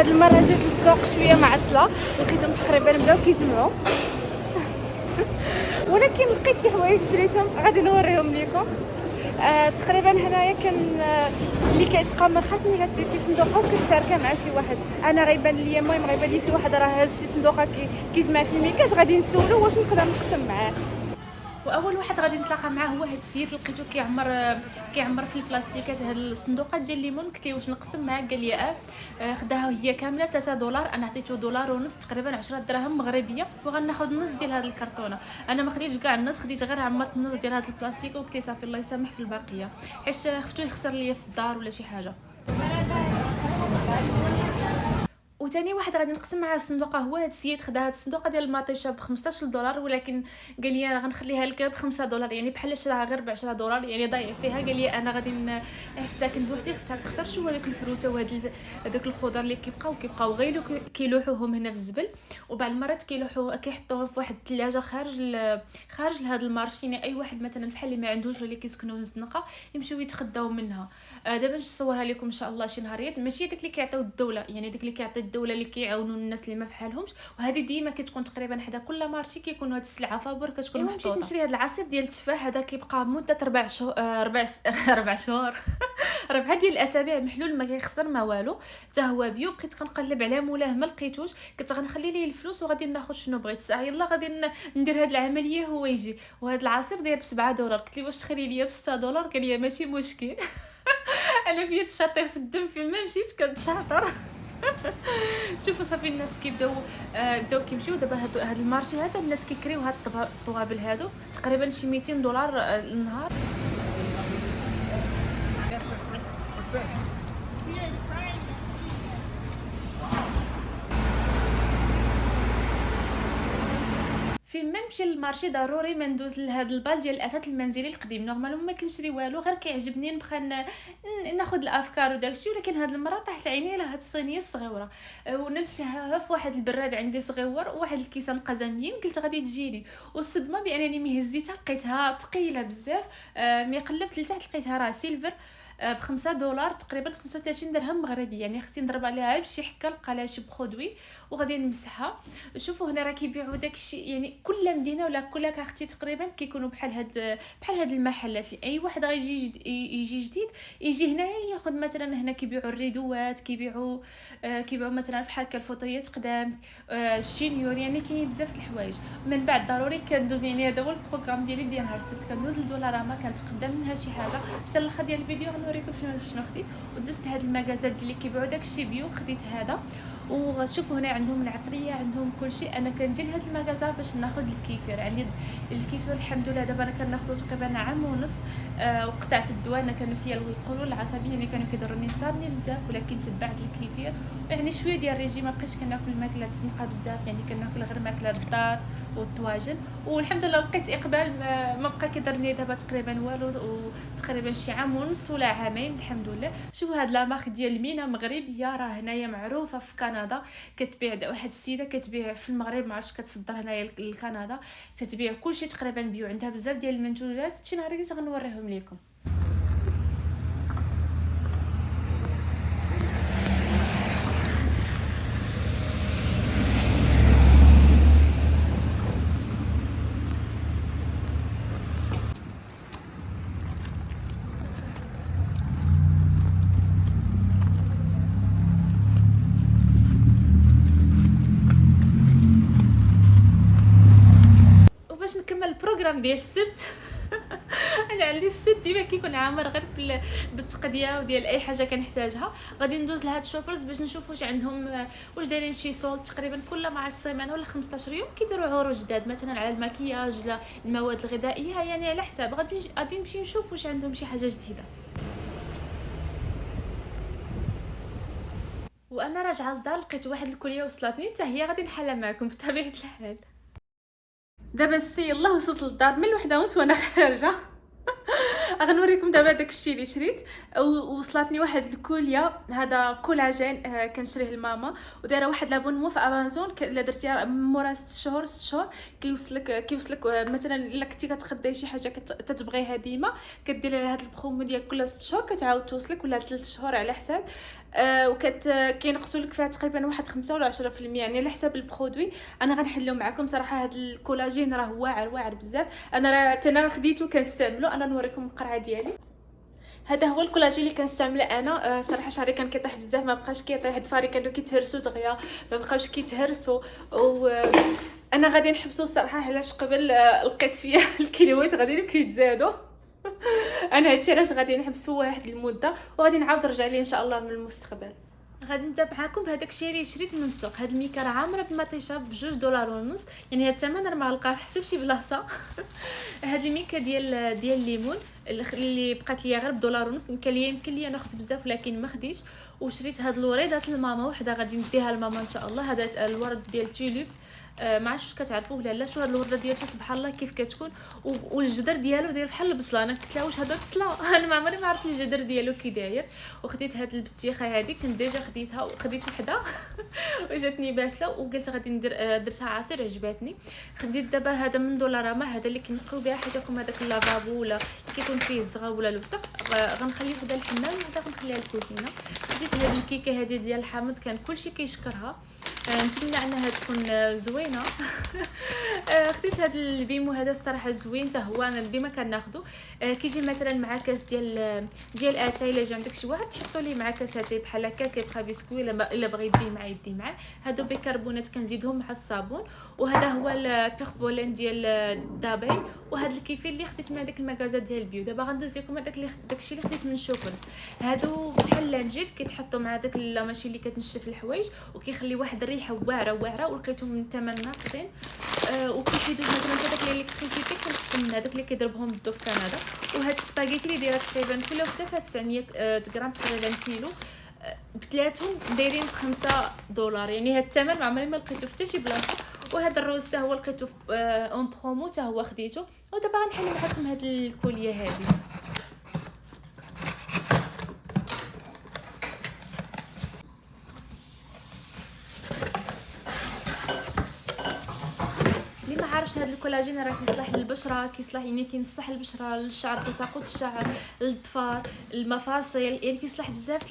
هاد المره جيت للسوق شويه معطله، لقيتهم تقريبا بداو كيجمعوا ولكن لقيت شي حوايج شريتهم غادي نوريهم لكم. تقريبا هنايا كان اللي كيتقى مرخص ملي كتشري شي صندوقه وكتشاركها مع شي واحد. انا غيبان ليا المهم غيبان لي شي واحد راه هاز شي صندوقه كيجمع في الميكات، غادي نسولو واش نقدر نقسم معاه. واول واحد غادي نتلاقى معاه هو هاد السيد، لقيتو كيعمر في البلاستيكات هاد الصندوقات ديال الليمون. قلت ليه واش نقسم معاه، قال لي خداها هي كامله $3. انا عطيته $1.5 تقريبا 10 دراهم مغربيه، وغناخذ النص ديال هاد الكرتونه. انا ما خديتش كاع النص، خديت غير عمرت النص ديال هاد البلاستيك، وقلت ليه صافي الله يسامح في الباقيه حيت خفتو يخسر ليا في الدار ولا شي حاجه. وثاني واحد غادي نقسم معاه الصندوقه هو هاد السيد، خدا هاد الصندوقه ديال المطيشه ب $15، ولكن قال لي انا غنخليها لك غير ب $5، يعني بحال شراها غير ب $10، يعني ضايع فيها. قال لي انا غادي علاش ساكن بوحدي خفتها تخسر. شو هذاك الفروته وهاد هذاك الخضر اللي كيبقاو غير كيلوحوهم هنا في الزبل، وبعض المرات كيحطوهم في واحد الثلاجه خارج لهاد المارشي. يعني اي واحد مثلا بحال اللي ما عندوش ولا اللي كيسكنوا في الزنقه يمشيو يتغداو منها. دابا نصورها لكم ان شاء الله شي نهاريات. ماشي داك اللي كيعطيو الدوله، يعني داك اللي كيعطي الدوله اللي كيعاونوا الناس اللي ما فحالهمش، وهذه ديما كتكون تقريبا حدا كل مارشي كيكون هاد السلعه فابور كتكون محطوطه. مشيت نشري هاد العصير ديال التفاح، هذا كيبقى مده 4 شهور 4 شهور 4 ديال الاسابيع محلول، ما كيخسر ما والو، حتى هو بيو. بقيت كنقلب عليه مولاه ما لقيتوش، كنت غنخلي ليه الفلوس وغادي ناخذ شنو بغيت. الساعه يلا غادي ندير هاد العمليه هو يجي. وهاد العصير داير $7. قلت لي واش تخلي ليا $6؟ قال لي ماشي مشكل. انا فيا تشاطر في الدم، فين ما مشيت كنتشاطر. شوفوا صافي الناس بداو كيمشيو دابا. هاد المارشي هذا الناس كيكريو هاد الطوابل هادو تقريبا شي $200 النهار. فين ما نمشي للمارشي ضروري ما ندوز لهاد البال ديال الاثاث المنزلي القديم. نورمالمون ما كنشري والو، غير كيعجبني نبقى ناخذ الافكار وداكشي. ولكن هاد المره طاحت عيني على هاد الصينيه الصغيره، ونتشهها في واحد البراد عندي صغيور وواحد الكيسان قزميين. قلت غادي تجيني، والصدمه بانني ملي هزيتها لقيتها ثقيله بزاف. ملي قلبت لتحت لقيتها راه سيلفر ب$5 تقريبا 35 درهم مغربي. يعني خصني نضرب عليها بشي حكه نلقى لها شي برودوي وغادي نمسحها. شوفوا هنا راه كيبيعوا داكشي، يعني كل مدينه ولا كل كارتي تقريبا كيكونوا بحال هاد المحلات اللي اي واحد غيجي يجي جديد يجي هنايا ياخذ. مثلا هنا كيبيعوا الريدوات، كيبيعوا مثلا بحال هكا الفوطيات قدام، الشينيور، يعني كاينين بزاف د الحوايج. من بعد ضروري كندوز، يعني هذا هو البروغرام ديالي ديال نهار السبت، كندوز لدولاراما كنتقدم منها شي حاجه حتى الاخر ديال الفيديو غنوريكم شنو خديت. ودزت هاد المغازات اللي كيبيعوا داكشي بيو، خديت هذا. وشوفوا هنا عندهم العطريه، عندهم كل شيء. انا كنجي لهاد المغازه باش ناخذ الكيفير. عندي الكيفير الحمد لله دابا انا كناخذو تقريبا عام ونص. وقطعت الدواء، انا كان فيا القولون العصبيه اللي كانوا كيضروني، صابني بزاف، ولكن تبعت الكيفير. يعني شويه ديال الريجيم، ما بقيتش كناكل ماكلات زنقه بزاف، يعني كناكل غير ماكلات الدار والطواجن. والحمد لله لقيت اقبال، ما بقى كيضرني دابا تقريبا والو، وتقريبا شي عام ونص ولا عامين الحمد لله. شوفوا هاد لا مارك ديال المينا مغربيه، راه هنايا معروفه في كندا. كتبيع واحد السيده كتبيع في المغرب، ما عرفتش كتصدر هنايا لكندا، كتبيع كلشي تقريبا بيو. عندها بزاف ديال المنتوجات، شي نهار غنوريهم لكم. وباش نكمل البروغرام ديال السبت انا عندي السبت ديما كيكون عامر غير بالتقضيه وديال اي حاجه كنحتاجها. غادي ندوز لهاد شوبرز باش نشوف واش عندهم، واش دايرين شي سول. تقريبا كل مع السيمانه ولا 15 يوم كيديروا عروض جداد، مثلا على المكياج ولا المواد الغذائيه، يعني على حساب. غادي نمشي نشوف واش عندهم شي حاجه جديده. وانا راجعه للدار لقيت واحد الكليه وصلتني حتى هي، غادي نحلها معكم بطبيعه الحال. دابا السي يلاه وصلت للدار من 1:30 وانا خارجه. غنوريكم دابا داكشي اللي شريت. وصلتني واحد الكوليا، هذا كولاجين، كنشريه لماما، ودايره واحد لابونمون في امازون. الا درتيها مورا 6 شهور كيوصلك مثلا الا كنتي كتخداي شي حاجه كتبغيها ديما، كديري لها هذا البرومو ديال كل 6 شهور كتعاود توصلك، ولا 3 شهور على حساب. وكت كينقصوا لك فيها تقريبا واحد 5 ولا 10% يعني على حساب البرودوي. انا غنحلو معكم صراحه هذا الكولاجين راه واعر بزاف. انا راه انا خديته كنستعملو. انا نوريكم القرعه ديالي. هذا هو الكولاجين اللي كنستعمل انا. صراحه شعري كان كيطيح بزاف، ما بقاش كيطيح، ضفاري كانوا كيتهرسوا دغيا، ما بقاوش كيتهرسوا. و انا غادي نحبسوا الصراحه، علاش قبل لقيت فيا الكيلوات غادي كيتزادوا. انا هادشي علاش غادي نحبسوا واحد المده، وغادي نعاود نرجع ليه ان شاء الله من المستقبل. غادي نبدا معاكم بهذاك الشيء اللي شريت من السوق. هاد الميكا راه عامره بمطيشه ب$2.5، يعني هاد الثمن راه ما غلقاه حتى شي بلاصه. هاد الميكا ديال الليمون اللي بقات ليا غير ب$1.5. يمكن ليا ناخذ بزاف ولكن ما خديتش. وشريت هاد الوريدات لماما وحده غادي نديها لماما ان شاء الله. هذا الورد ديال توليب، ما عرفتش واش كتعرفوه ولا لا. شو هاد الورده ديالته سبحان الله كيف كتكون، والجدر ديالو داير بحال البصله. انا قلت لها واش هذا بصله؟ انا ما عمري ما عرفت الجدر ديالو كي داير. وخديت هاد البطيخه هذه، كنت ديجا خديتها وخديت وحده وجاتني باسله، وقلت غادي ندير درتها عصير عجباتني. خديت دابا هذا من دولارama، هذا اللي كنقيو بها حاجاتكم، هذاك اللافابو ولا كيكون فيه الزغا ولا الوسخ. غنخليه وحده الحمام وحده غنخليها الكوزينه. خديت هذه الكيكه هذه ديال الحامض، كان كلشي كيشكرها. نتمنى انها تكون زوينه. خديت هذا البيمو هذا الصراحه زوين حتى هو، انا ديما كناخذو. كيجي مثلا مع كاس ديال اتاي. الا جا عندك شي واحد تحطوا ليه مع كاس اتاي بحال هكا، كيبقى بسكوي. الا بغى يدي معاه. هادو بيكربونات كنزيدهم مع الصابون. وهذا هو البيربولين ديال دابي. وهذا الكيفي اللي خديت من داك المغازه ديال البيو. دابا غندوز لكم داكشي اللي خديت من شوكرز. هادو بحال لانجيت كيتحطوا مع داك ماشي اللي كتنشف الحوايج، وكيخلي واحد الريحه واعره ولقيتهم من الثمن ناقصين. وكيفيدوا مثلا داك اللي كريسيتي كنقسم من هذاك اللي كيضربهم بالضو في كندا. وهاد السباغيتي اللي دايره تقريبا كل وحده فيها 900 غرام تقريبا كيلو، بثلاثهم دايرين $5. يعني هاد الثمن ما عمري ما لقيته في حتى شي بلاصه. وهذا الروز حتى هو لقيته في اون برومو، حتى هو خديته. ودابا غنحل معكم هاد الكوليه هذه. اللي ما عارفش هذا الكولاجين راه كيصلح للبشره، كيصلح يعني كينصح البشره، للشعر، تساقط الشعر، للظفار، المفاصل، يعني كيصلح بزاف